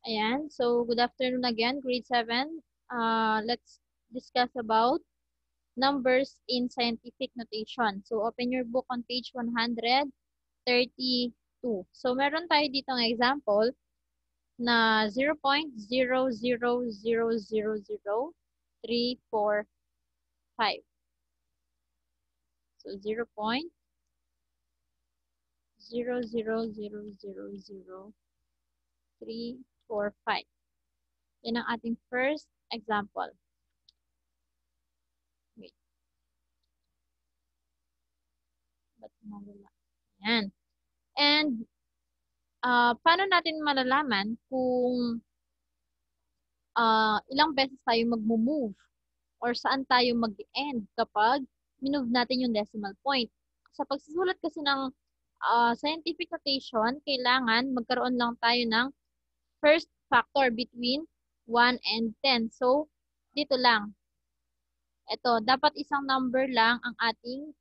Ayan. So, good afternoon again, grade 7. Let's discuss about numbers in scientific notation. So, open your book on page 132. So, meron tayo ditong example na 0.0000345. So, 0.0000345. Yan ang ating first example. Wait, ba't nawala? Yan. And, paano natin malalaman kung ilang beses tayo mag-move or saan tayo mag-end kapag minove natin yung decimal point? Sa pagsusulat kasi ng scientific notation, kailangan magkaroon lang tayo ng first factor between 1 and 10. So, dito lang. Ito, dapat isang number lang ang ating.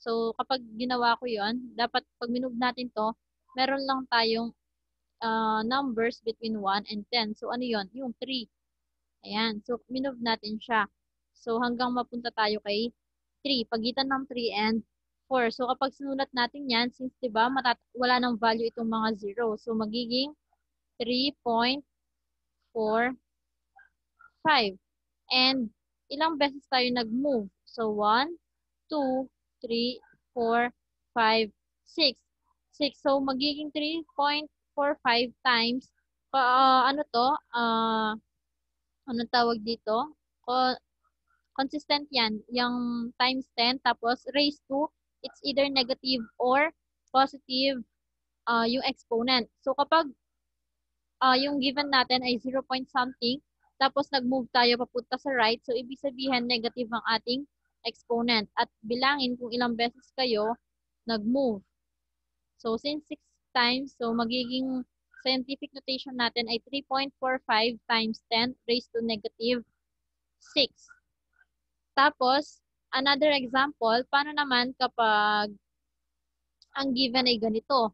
So, kapag ginawa ko yon, dapat pag minove natin to, meron lang tayong numbers between 1 and 10. So, ano yon? Yung 3. Ayan. So, minove natin siya. So, hanggang mapunta tayo kay 3. Pagitan ng 3 and 4. So, kapag sinulat natin yan, since, diba, wala ng value itong mga 0. So, magiging 3.45. And, ilang beses tayo nag-move? So, 1, 2, 3, 4, 5, 6. 6. So, magiging 3.45 times, ano to, anong tawag dito? Consistent yan, yung times 10, tapos raised to, it's either negative or positive yung exponent. So, kapag yung given natin ay 0 point something, tapos nag-move tayo papunta sa right, so ibig sabihin negative ang ating exponent. At bilangin kung ilang beses kayo nag-move. So, since 6 times, so magiging scientific notation natin ay 3.45 times 10 raised to negative 6. Tapos, another example, paano naman kapag ang given ay ganito?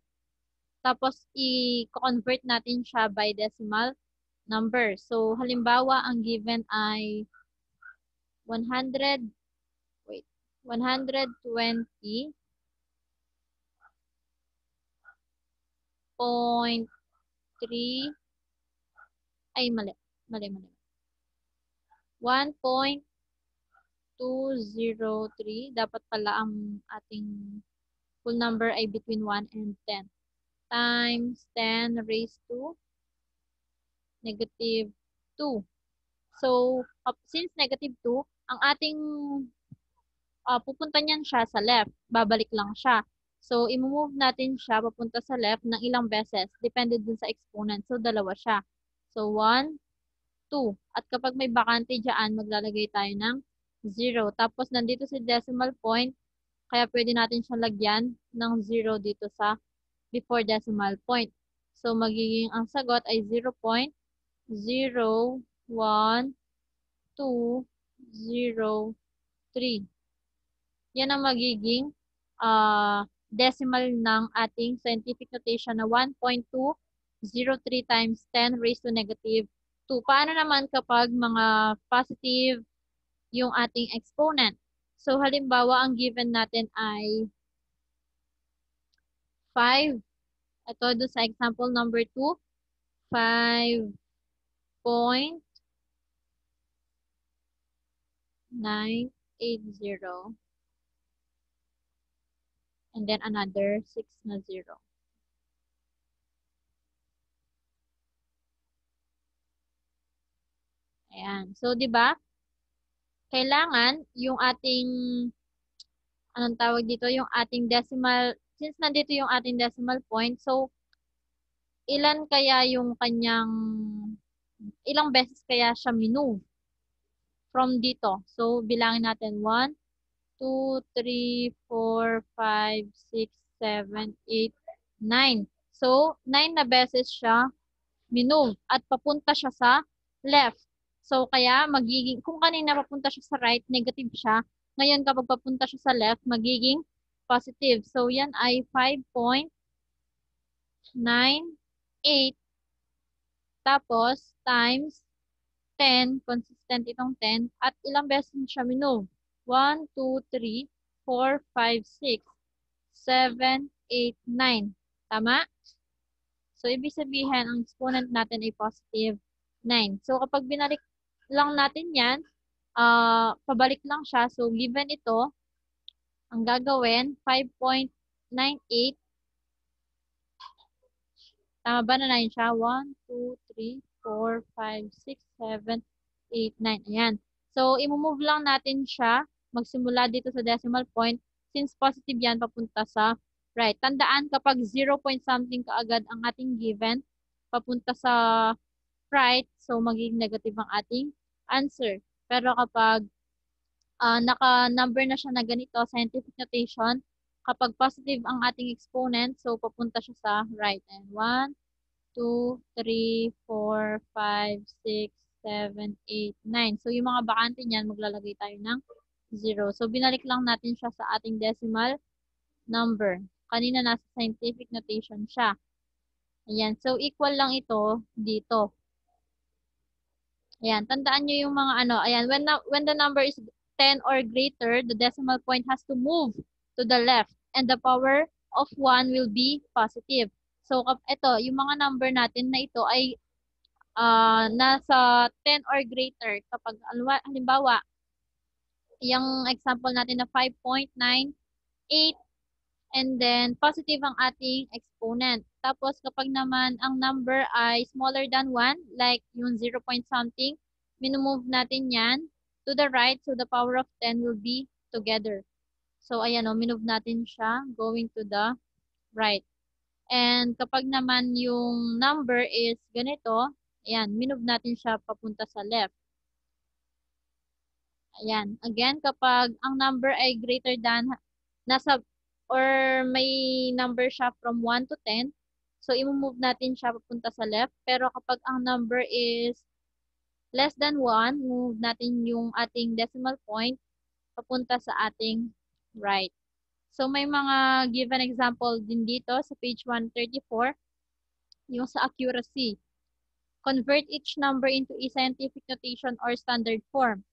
Tapos, i-convert natin siya by decimal number. So, halimbawa, ang given ay 100, 120.3, ay mali. 1.203, dapat pala ang ating full number ay between 1 and 10. Times 10 raised to negative 2. So, since negative 2, ang ating pupunta niyan siya sa left. Babalik lang siya. So, i-move natin siya papunta sa left ng ilang beses. Depende dun sa exponent. So, dalawa siya. So, 1, 2. At kapag may bakante dyan, maglalagay tayo ng 0. Tapos, nandito si decimal point, kaya pwede natin siya lagyan ng 0 dito sa before decimal point. So, magiging ang sagot ay 0.012003. Yan ang magiging decimal ng ating scientific notation na 1.203 times 10 raised to negative 2. Paano naman kapag mga positive yung ating exponent? So, halimbawa, ang given natin ay 5. Ito, doon sa example number 2, 5.980. And then another 6 na 0. Ayan. So, di ba? Kailangan yung ating, anong tawag dito, yung ating decimal, since nandito yung ating decimal point, so, ilan kaya yung kanyang, ilang beses kaya siya minove from dito. So, bilangin natin 1, 2, 3, 4, 5, 6, 7, 8, 9. So, 9 na beses siya minove at papunta siya sa left. So, kaya magiging, kung kanina papunta siya sa right, negative siya. Ngayon, kapag papunta siya sa left, magiging positive. So, yan ay 5.98 Tapos, times 10, consistent itong 10, at ilang beses siya minove? 1, 2, 3, 4, 5, 6, 7, 8, 9. Tama? So, ibig sabihin, ang exponent natin ay positive 9. So, kapag binalik lang natin yan, pabalik lang siya. So, given ito, ang gagawin, 5.98. Tama ba na 9 siya? 1, 2, 3, 4, 5, 6, 7, 8, 9. Ayan. So, imove lang natin siya. Magsimula dito sa decimal point. Since positive yan, papunta sa right. Tandaan, kapag 0 point something kaagad ang ating given, papunta sa right, so magiging negative ang ating answer. Pero kapag naka-number na siya na ganito, scientific notation, kapag positive ang ating exponent, so papunta siya sa right. And 1, 2, 3, 4, 5, 6, 7, 8, 9. So, yung mga bakante niyan, maglalagay tayo ng 0. So, binalik lang natin siya sa ating decimal number. Kanina nasa scientific notation siya. Ayan. So, equal lang ito dito. Ayan. Tandaan nyo yung mga ano. Ayan. When the number is 10 or greater, the decimal point has to move to the left. And the power of 1 will be positive. So, ito, yung mga number natin na ito ay nasa 10 or greater. Kapag, halimbawa, yung example natin na 5.98, and then positive ang ating exponent. Tapos, kapag naman ang number ay smaller than 1, like yung 0 point something, minumove natin yan to the right, so the power of 10 will be together. So, ayan o, minove natin siya going to the right. And kapag naman yung number is ganito, ayan, minove natin siya papunta sa left. Ayan. Again, kapag ang number ay greater than, or may number siya from 1 to 10, so i-move natin siya papunta sa left. Pero kapag ang number is less than 1, move natin yung ating decimal point papunta sa ating right. So, may mga given example din dito sa page 134, yung sa accuracy. Convert each number into a scientific notation or standard form.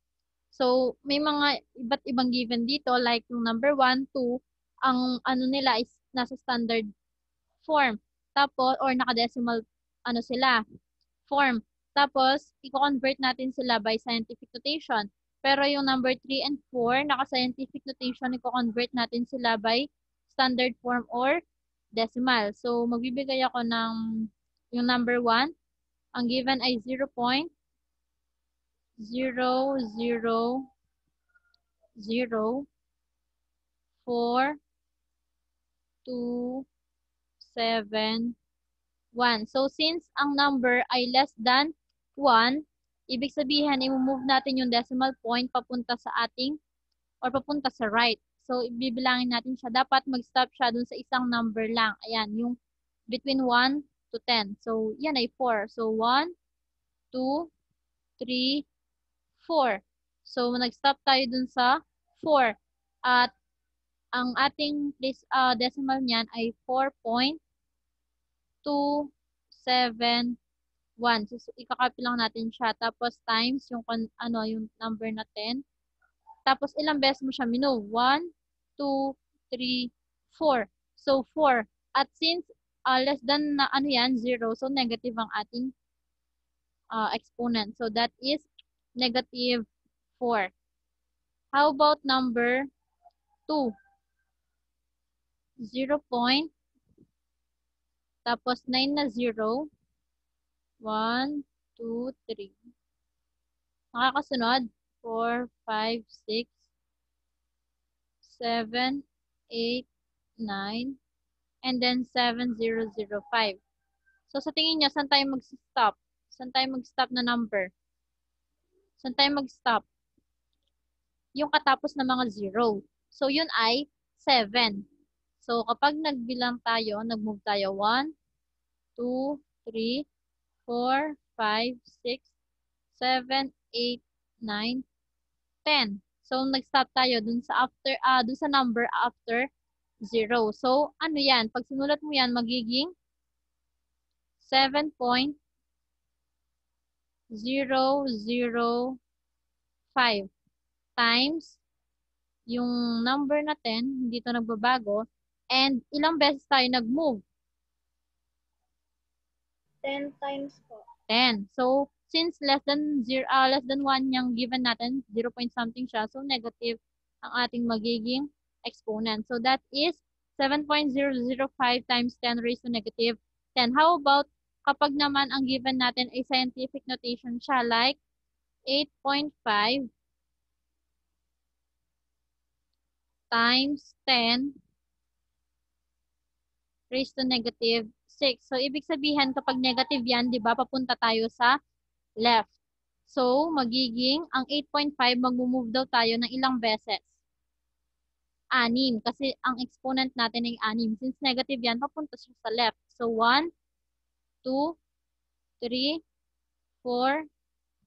So, may mga iba't ibang given dito, like yung number 1, 2, ang ano nila is nasa standard form. Tapos, or naka-decimal, ano sila, form. Tapos, i-convert natin sila by scientific notation. Pero yung number 3 and 4, naka-scientific notation, i-convert natin sila by standard form or decimal. So, magbibigay ako ng yung number 1. Ang given ay 0.0004271. So, since ang number ay less than 1, ibig sabihin, i-move natin yung decimal point papunta sa ating, or papunta sa right. So, ibibilangin natin siya. Dapat mag-stop siya dun sa isang number lang. Ayan, yung between 1 to 10. So, yan ay 4. So, 1, 2, 3, 4. So, nag-stop tayo dun sa 4. At ang ating decimal niyan ay 4.271. So, ikakopy lang natin siya. Tapos, times yung, yung number na 10. Tapos, ilang beses mo siya minove? 1, 2, 3, 4. So, 4. At since less than na 0, so negative ang ating exponent. So, that is negative 4. How about number 2? 0 point, tapos 9 na 0, 1, 2, 3. Makakasunod, 4, 5, 6, 7, 8, 9, and then 7, 0, 0, 5. So, sa tingin nyo, saan tayo mag-stop? Saan tayo mag-stop na number? Saan tayo mag-stop? Yung katapos na mga 0. So, yun ay 7. So, kapag nagbilang tayo, nag-move tayo 1, 2, 3, 4, 5, 6, 7, 8, 9, 10. So, nag-stop tayo dun sa dun sa number after 0. So, ano yan? Pag sinulat mo yan, magiging 7.271. 0.005 times yung number na 10, hindi ito nagbabago, and ilang beses tayo nag-move? 10 times po. 10. So, since less than 1 yung given natin, 0 point something siya, so negative ang ating magiging exponent. So, that is 7.005 times 10 raised to negative 10. How about kapag naman ang given natin ay scientific notation siya, like 8.5 times 10 raised to negative 6. So, ibig sabihin, kapag negative yan, di ba, papunta tayo sa left. So, magiging, ang 8.5, mag-move daw tayo ng ilang beses? 6. Kasi ang exponent natin ay 6. Since negative yan, papunta siya sa left. So, 1, 2, 3, 4,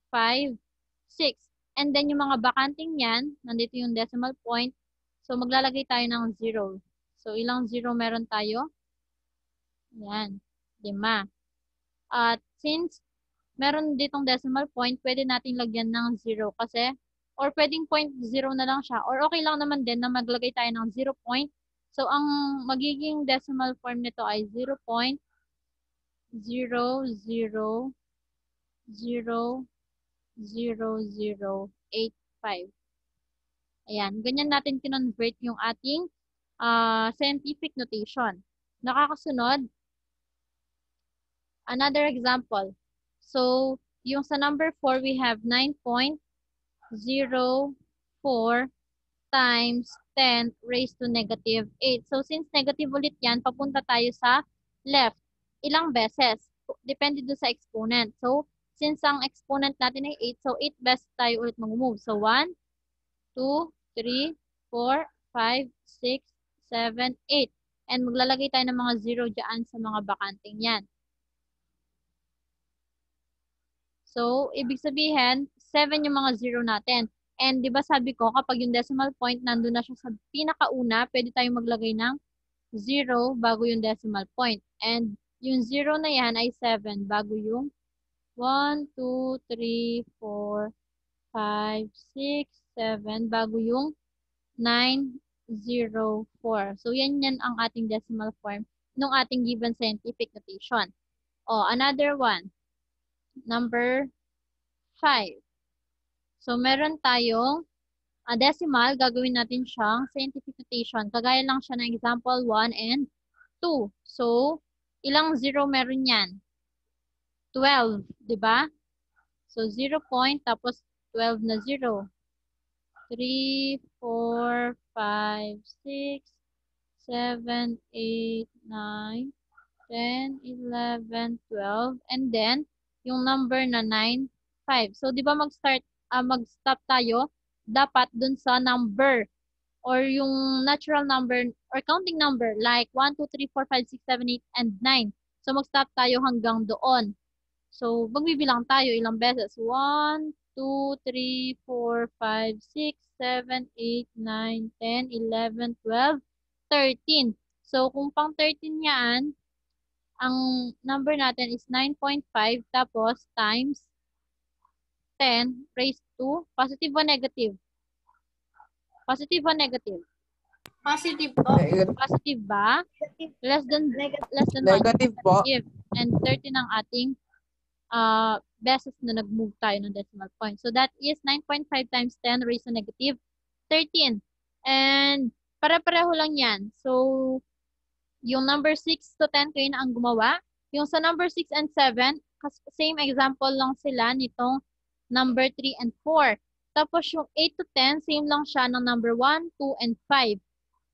5, 6. And then, yung mga bakanting yan, nandito yung decimal point. So, maglalagay tayo ng 0. So, ilang 0 meron tayo? Yan, 5. At since meron ditong decimal point, pwede nating lagyan ng 0 kasi, or pwedeng 0.0 na lang siya, or okay lang naman din na maglagay tayo ng 0 point. So, ang magiging decimal form nito ay 0.0000085. Ayan, ganyan natin kinonvert yung ating scientific notation. Nakakasunod, another example. So, yung sa number 4, we have 9.04 times 10 raised to negative 8. So, since negative ulit yan, papunta tayo sa left. Ilang beses? Depende doon sa exponent. So, since ang exponent natin ay 8, so 8 beses tayo ulit mag-move. So, 1, 2, 3, 4, 5, 6, 7, 8. And maglalagay tayo ng mga 0 dyan sa mga bakanting yan. So, ibig sabihin, 7 yung mga 0 natin. And di ba sabi ko, kapag yung decimal point nandun na siya sa pinakauna, pwede tayong maglagay ng 0 bago yung decimal point. And yung 0 na yan ay 7 bago yung 1, 2, 3, 4, 5, 6, 7 bago yung 9, 0, 4. So, yan ang ating decimal form ng ating given scientific notation. O, another one. Number 5. So, meron tayong decimal, gagawin natin siyang scientific notation. Kagaya lang siya ng example 1 and 2. So, ilang 0 meron yan? 12, di ba? So, 0 point, tapos 12 na 0. 3, 4, 5, 6, 7, 8, 9, 10, 11, 12, and then, yung number na 9, 5. So, di ba mag-stop tayo, dapat dun sa number or yung natural number or counting number like 1, 2, 3, 4, 5, 6, 7, 8, and 9. So, mag-stop tayo hanggang doon. So, magbibilang tayo ilang beses. 1, 2, 3, 4, 5, 6, 7, 8, 9, 10, 11, 12, 13. So, kung pang 13 yan, ang number natin is 9.5 tapos times 10 raised to positive o negative? Positive o negative? Positive po. Positive ba? Less than Negative. 1. Negative po. Negative. And 13 ang ating beses na nag-move tayo ng decimal point. So that is 9.5 times 10 raised to negative 13. And pare-pareho lang yan. So, yung number 6 to 10 kayo na ang gumawa. Yung sa number 6 and 7, same example lang sila nitong number 3 and 4. Tapos yung 8 to 10, same lang siya ng number 1, 2, and 5.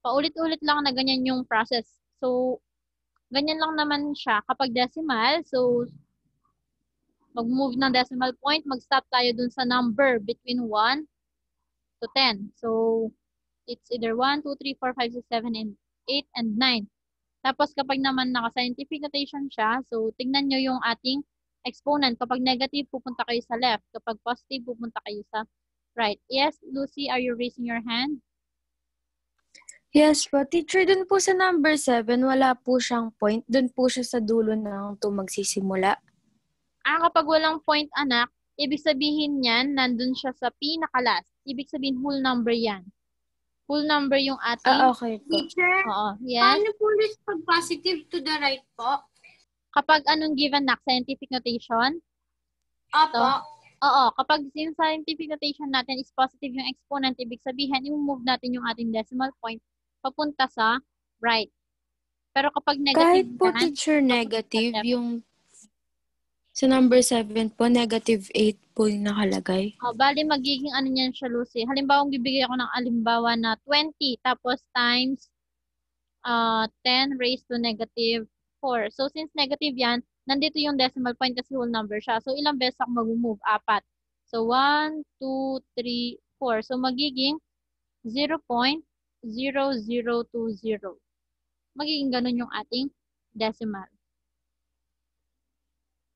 Paulit-ulit lang na ganyan yung process. So, ganyan lang naman siya kapag decimal. So, mag-move ng decimal point, mag-stop tayo dun sa number between 1 to 10. So, it's either 1, 2, 3, 4, 5, 6, 7, and 8, and 9. Tapos kapag naman naka-scientific notation siya, so tingnan nyo yung ating exponent. Kapag negative, pupunta kayo sa left. Kapag positive, pupunta kayo sa right. Yes, Lucy, are you raising your hand? Yes po. Teacher, dun po sa number 7, wala po siyang point. Dun po siya sa dulo ng 2 magsisimula. Kapag walang point, anak, ibig sabihin yan, nandun siya sa pinaka-last. Ibig sabihin, whole number yan. Whole number yung ating, Okay po. Teacher, oo, yes. paano po ulit pag positive to the right po? Kapag anong given na scientific notation, Opo. oo, kapag yung scientific notation natin is positive yung exponent, ibig sabihin, i-move natin yung ating decimal point papunta sa right. Pero kapag Kahit negative po, yan, teacher, negative left. yung sa number 7 po, -8 po yung nakalagay. Bali, magiging ano niyan siya, Lucy. Halimbawa, bibigay ako ng alimbawa na 20, tapos times 10 raised to -4. So, since negative yan, nandito yung decimal point kasi whole number siya. So, ilang beses ako mag-move? 4. So, 1, 2, 3, 4. So, magiging 0.0020. Magiging ganun yung ating decimal.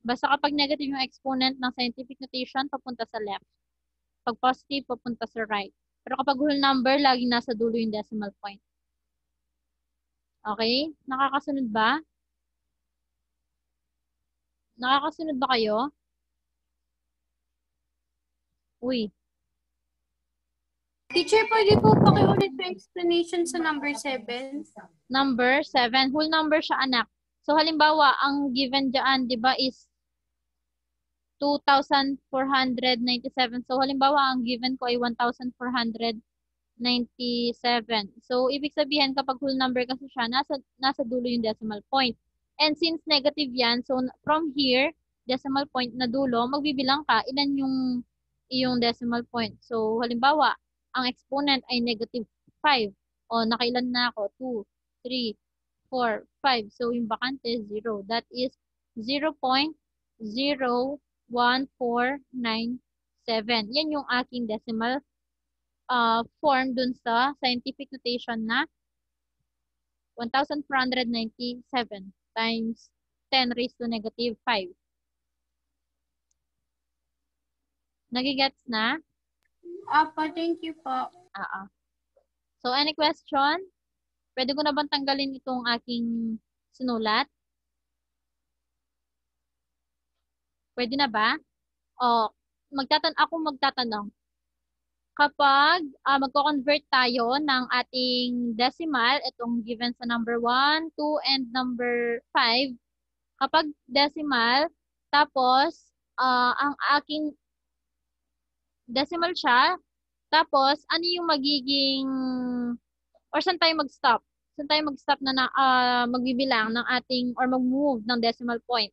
Basta kapag negative yung exponent ng scientific notation, papunta sa left. Pag positive, papunta sa right. Pero kapag whole number, laging nasa dulo yung decimal point. Okay? Nakakasunod ba? Nakakasunod ba kayo? Uy. Teacher, pwede po pakiulit yung explanation sa number 7? Number 7. Whole number siya, anak. So, halimbawa, ang given dyan, di ba, is 2,497. So, halimbawa, ang given ko ay 1,497. So, ibig sabihin, kapag whole number kasi siya, nasa dulo yung decimal point. And since negative yan, so from here, decimal point na dulo, magbibilang ka, ilan yung iyong decimal point. So, halimbawa, ang exponent ay -5. O, nakailan na ako? 2, 3, 4, 5. So, yung bakante, 0. That is 0.01497. Yan yung aking decimal form dun sa scientific notation na 1,497 times 10 raised to -5. Nagigets na? Opo, thank you po. So, any question? Pwede ko na bang tanggalin itong aking sinulat? Pwede na ba? O, ako magtatanong. Kapag magko-convert tayo ng ating decimal, itong given sa number 1, 2, and number 5, kapag decimal, tapos ang aking decimal siya, tapos ano yung magiging, or saan tayo mag-stop? Saan tayo mag-stop na magbibilang ng ating, or mag-move ng decimal point?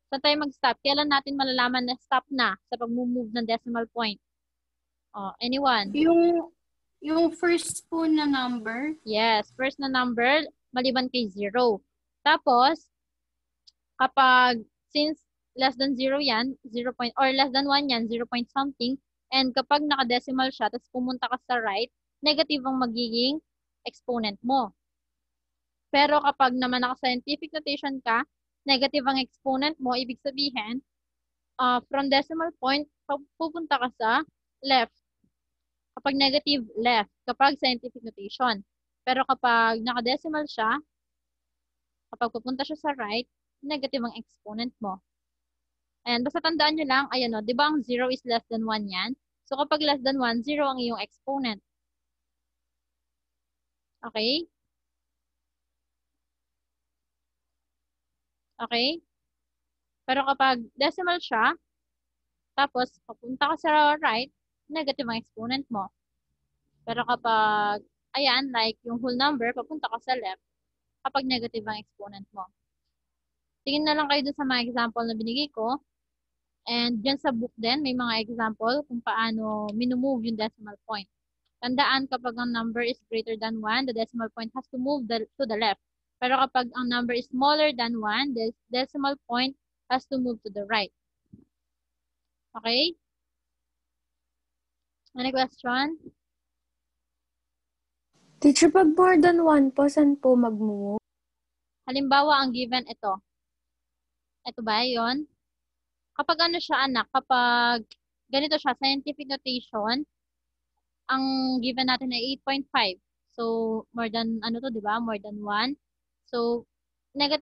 Saan tayo mag-stop? Kailan natin malalaman na stop na sa pag-move ng decimal point? Anyone? Yung first po na number? Yes, first na number, maliban kay 0. Tapos, kapag, since less than 0 yan, 0 point, or less than 1 yan, 0 point something, and kapag naka-decimal siya, tapos pumunta ka sa right, negative ang magiging exponent mo. Pero kapag naman naka-scientific notation ka, negative ang exponent mo, ibig sabihin, from decimal point, pupunta ka sa left. Kapag negative, left. Kapag scientific notation. Pero kapag naka-decimal siya, kapag pupunta siya sa right, negative ang exponent mo. Ayan, basta tandaan nyo lang, ayan o, di ba ang 0 is less than 1 yan? So kapag less than 1, 0 ang iyong exponent. Okay? Okay? Pero kapag decimal siya, tapos papunta ka sa right, negative ang exponent mo. Pero kapag, ayan, like yung whole number, papunta ka sa left, kapag negative ang exponent mo. Tingin na lang kayo dun sa mga example na binigay ko. And dyan sa book din, may mga example kung paano minumove yung decimal point. Tandaan, kapag ang number is greater than 1, the decimal point has to move to the left. Pero kapag ang number is smaller than 1, the decimal point has to move to the right. Okay? Any question? Teacher, pag more than 1 po, saan po mag-move? Halimbawa, ang given ito. Ito ba yon? Kapag ano siya, anak, kapag ganito siya, scientific notation, ang given natin ay 8.5. So, more than, ano to, di ba? More than 1. So, negative